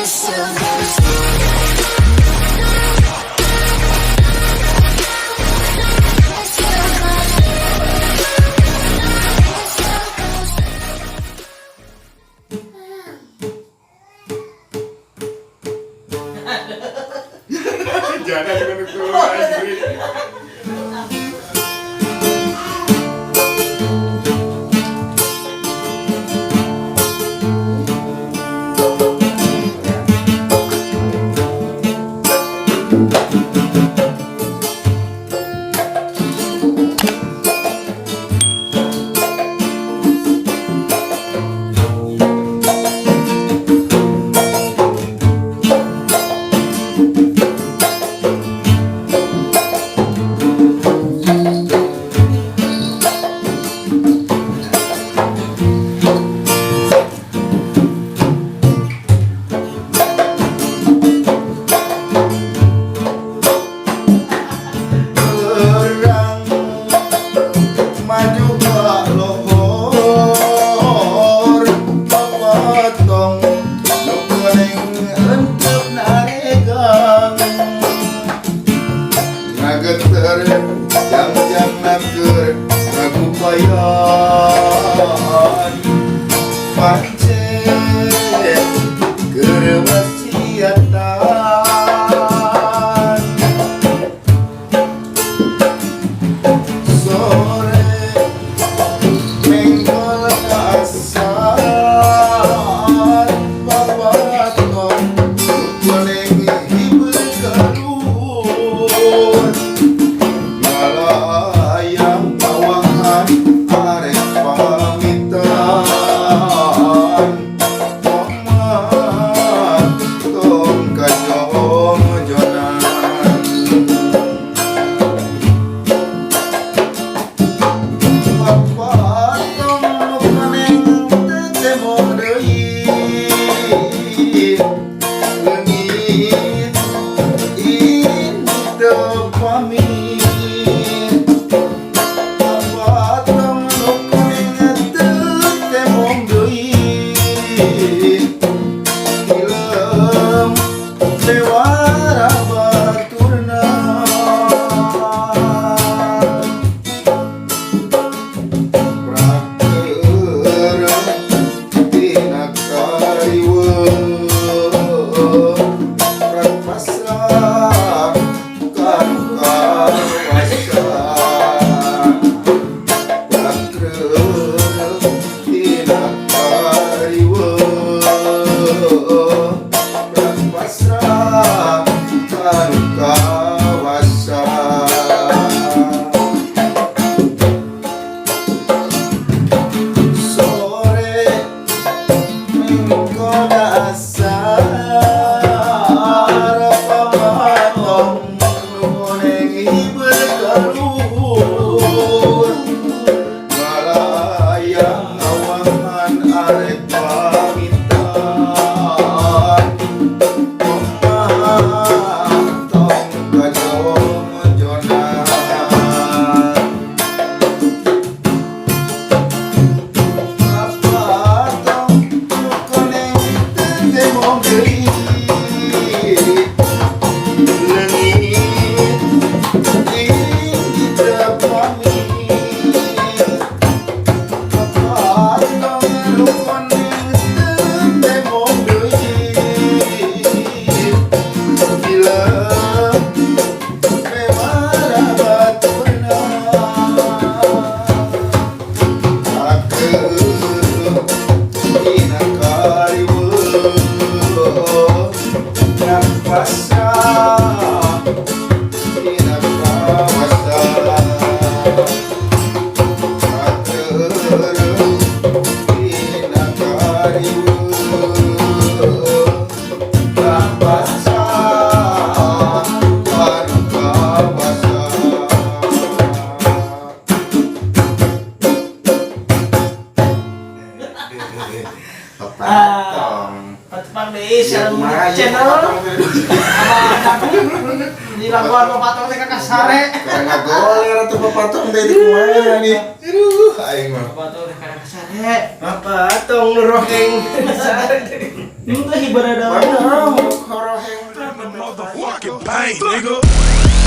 Jangan juga jam-jam naker lagu bayan pancen kerewasiatan sore menggol kasar babaton boleh hibur kalur ayam bawahan arek pamitan Muhammad tong kajong jonan Bapak tong meneng tetemo deui leungit indeu pamit Di laguan papatong teh kakak sare. Karena goler atuh papatong teh di kumaha nih. Aduh, aing mah. Papatong teh kakak sare. Papatong nu rokeng sare. Itu hiburan ada. paint, nigga.